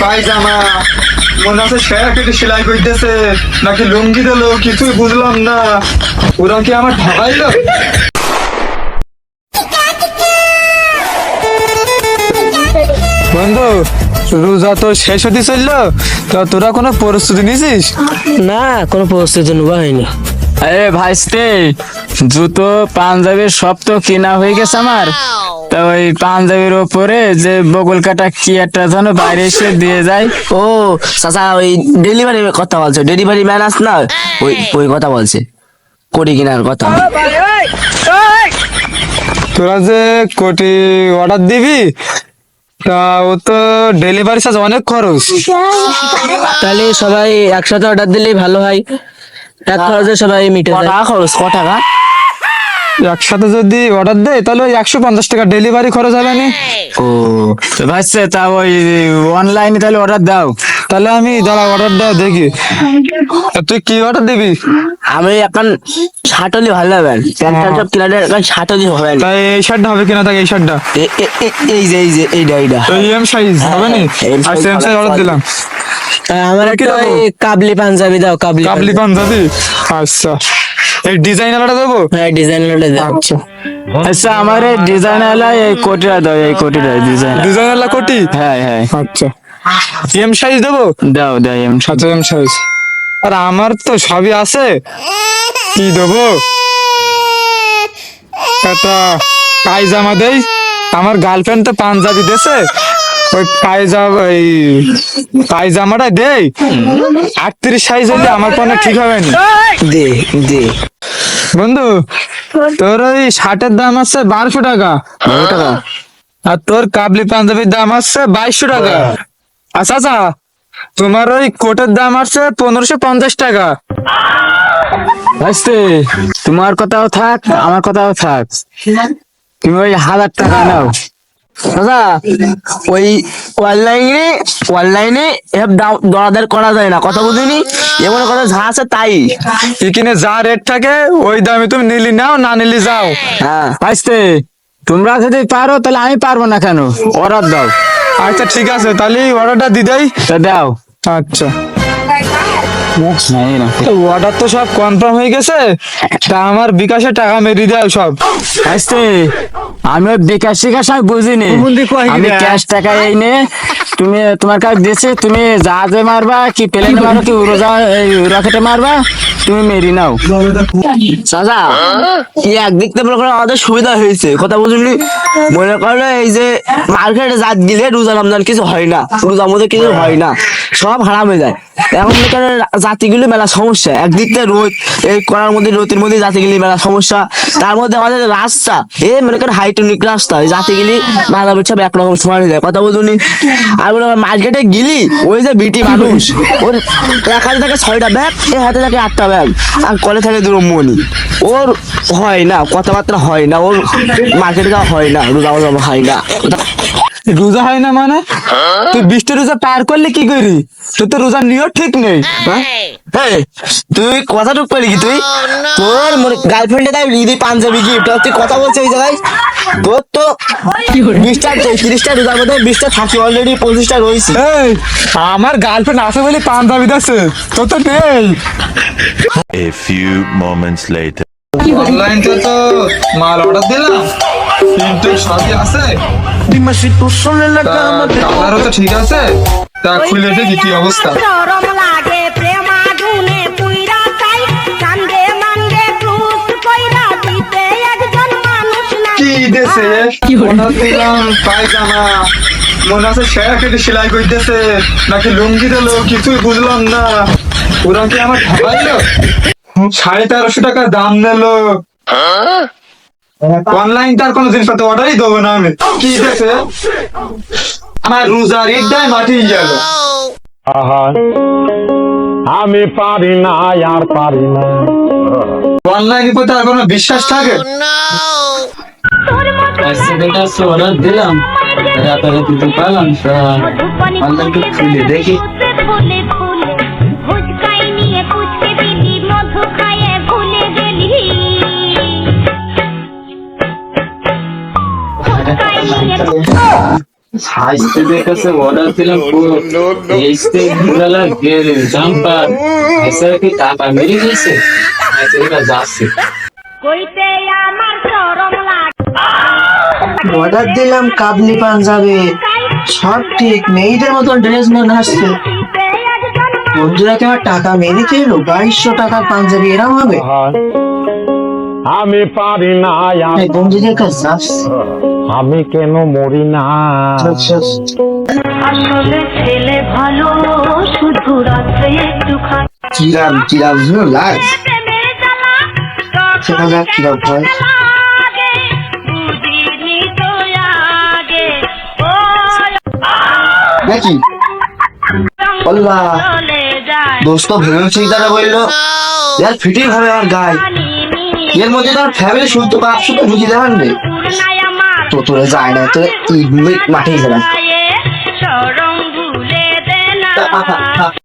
পায়জামা মনে আছে কেটে সেলাই করতেছে নাকি লুঙ্গি দিল কিছুই বুঝলাম না। ওরা কি আমার ঠকাইলো? বন্ধু রোজা তো শেষ হতে চললো, তা তোরা কোনো প্রস্তুতি নিছিস? না, কোনো প্রস্তুতি নেওয়া হয়নি। আরে ভাইস্তে, জুতো পাঞ্জাবি সব তো কেনা হয়ে গেছে আমার। তা ওই পাঞ্জাবির ওপরে যে বগল কাটা কি একটা যেন বাইরে এসে দিয়ে যায়। ও চাচা, ওই ডেলিভারি কথা বলছে, ডেলিভারি ম্যান আস না, ওই ওই কথা বলছে, কোটি কেনার কথা। তোরা যে কোটি অর্ডার দিবি, তা ও তো ডেলিভারি চার্জ অনেক খরচ। তাহলে সবাই একসাথে অর্ডার দিলেই ভালো হয়, এক খরচে সবাই মিটে যায়। টাকা খরচ ক টাকা? একসাথে যদি অর্ডার দেয় তাহলে ওই 150 টাকা ডেলিভারি খরচ হবে না? ও ভাইস্তে, তা ওই অনলাইনে তাহলে অর্ডার দাও। তাহলে আমি দাঁড়া অর্ডারটা দেখি। তুই কি অর্ডার দিবি? আমি এখন শার্ট হলে ভালো হবে, প্যান্ট সব কিনারে এখন শার্ট হলে হবে না। তাই এই শার্টটা হবে কিনা? থাকে এই শার্টটা এই যে এইটা এম সাইজ হবে না? আর সেম সাইজ অর্ডার দিলাম। আমার একটা ওই কাবলি পাঞ্জাবি দাও। কাবলি পাঞ্জাবি? আচ্ছা, এই ডিজাইন আলাদা দেবো? হ্যাঁ, ডিজাইনার দাও। আচ্ছা আচ্ছা, আমার এই ডিজাইন আলা এই কোটিটা দাও, এই কোটিটা ডিজাইন। ডিজাইন আলা কোটি? হ্যাঁ হ্যাঁ, আচ্ছা এম সাইজ দেবো? দাও দাও এম। আচ্ছা এম সাইজ। আর আমার তো সবই আছে, কি দেবো? একটা পায়জামা দেই, আমার গার্লফ্রেন্ড তো পাঞ্জাবি দেছে, ওই পায়জামাটা দেই 38 সাইজ হলে আমার পরে ঠিক হবে না। দে দে বন্ধু, তোর ওই শার্টের দাম আছে 1200 টাকা, আর তোর কাবলি পাঞ্জাবির দাম আছে 2200 টাকা। আচ্ছা আচ্ছা, তোমার ওই কোটের দাম আছে 1550 টাকা। ভাইস্তে, তোমার কথাও থাক আমার কথাও থাক, তুমি ওই 1000 টাকা নাও। দাদা, ওই অনলাইনে এসব দরাদার করা যায় না, কথা বুঝিনি। এমন কথা যা আছে তাই, এখানে যা রেট থাকে ওই দামে তুমি নিলি নাও, না নিলি যাও। হ্যাঁ। ভাইস্তে, তোমরা যদি পারো তাহলে আমি পারবো না কেন? অর্ডার দাও। আচ্ছা ঠিক আছে, তাহলে অর্ডারটা দিদাই। তা দাও। আচ্ছা, নাই না। অর্ডার তো সব কনফার্ম হয়ে গেছে, তা আমার বিকাশে টাকা মেরে দাও সব। ভাইস্তে, আমি ওই বিকাশ শিকাশ আমি বুঝিনি, আমি ক্যাশ টাকা এই নে। তুমি তোমার কাছে দিয়েছে, তুমি জাহাজে মারবা কি প্লেনে মারো কি রকেটে মারবা, তুমি মেরি নাও। চাচা, এই একদিক থেকে মনে করো আমাদের সুবিধা হয়েছে, কথা বুঝলি। মনে করো এই যে মার্কেটে জাত গেলে রোজা রমজান কিছু হয় না, রোজার মধ্যে কিছু হয় না, সব হারাম হয়ে যায়। এখন মনে করেন জাতিগুলি মেলা সমস্যা, একদিক থেকে রোদ, এই করার মধ্যে রোদের মধ্যে জাতিগুলি মেলা সমস্যা, তার মধ্যে আমাদের রাস্তা এই মনে করেন হাইটেনিক রাস্তা, ওই জাতিগুলি মাথা পিছু একরকম সময় হয়ে যায়, কথা বুঝলি। আর মনে করেন মার্কেটে গেলি ওই যে বিটি মানুষ, ওর এক হাতে থাকে 6টা ব্যাগ, এ হাতে থাকে 8টা ব্যাগ, আর কলে থাকে 2 মনি, ওর হয় না, কথাবার্তা হয় না, ওর মার্কেটে যাওয়া হয় না, রোজা হয় না। রোজা হয় না মানে? তুই 20টা রোজা পার করলে কি করি? তোর তো রোজা নিয়েও ঠিক নেই। হ্যাঁ? তুই কথা টুক পেলি কি? তোর গার্লফ্রেন্ডে তাই ঈদে পাঞ্জাবি গিফট, তুই কথা বলছিস এই জায়গায়? তোর তো 20টা 30টা রোজার মধ্যে 20টা থাকি, অলরেডি 25টা রয়েছে। এই, আমার গার্লফ্রেন্ড আছে বলে পাঞ্জাবি আছে, তোর তো নেই। A few moments later. Online তো মাল অর্ডার দিলাম, কিন্তু সবই আছে, কালারও তো ঠিক আছে। তা খুলে দেখি কি অবস্থা। কি দেশে অর্ডার দিলাম পায়জামা, মনে আছে কেটে সেলাই করতেছে নাকি লুঙ্গি দিল কিছুই বুঝলাম না। ওরা কি আমার ঠকাইলো? 1350 টাকা দাম নিলো। অনলাইন তার কোনো জিনিসপত্র অর্ডারই দেবো না আমি। কি দেশে আমার রোজার ঈদটাই মাটি গেল। আমি পারি না, আর পারি না। অনলাইনের প্রতি আর কোনো বিশ্বাস থাকে? অর্ডার দিলাম, রাতারাতি তো পেলাম, অনলাইন খুলে দেখি। হাইস্টের কাছে অর্ডার দিলাম এইস্তে ঘুরালা গেলে জাম্পার এসে কি টাকা মেরে গেছে এটা যাচ্ছে কইতে আমার শরম লাগে অর্ডার দিলাম কাবলি পাঞ্জাবি সব ঠিক মেয়েদের মতন ড্রেস মনে আসছে বন্ধুরা কি আমার টাকা মেরে খেলো 2200 টাকার পাঞ্জাবি এরম হবে আমি পারি না আর এই বন্ধুদের কাছে আসছে আমি কেন মরি না আসলে ছেলে ভালো শুধু রাত্রে একটু কিরাম লাগ প্রেমের জ্বালা সেটা যাক কিরাম হয় লাগে বুঝিনি তো আগে ও নাকি আল্লাহ চলে যায় দোস্ত ভেবেছি তারা বললো यार ফিটিং হবে আমার গায়ে এর মধ্যে তার ফ্যামিলি শুনতে বা শুধু বুঝি দেবেন রে নাই আমার তো তোরা যায় না তো মাঠেই যাবেন শরম ভুলে দে না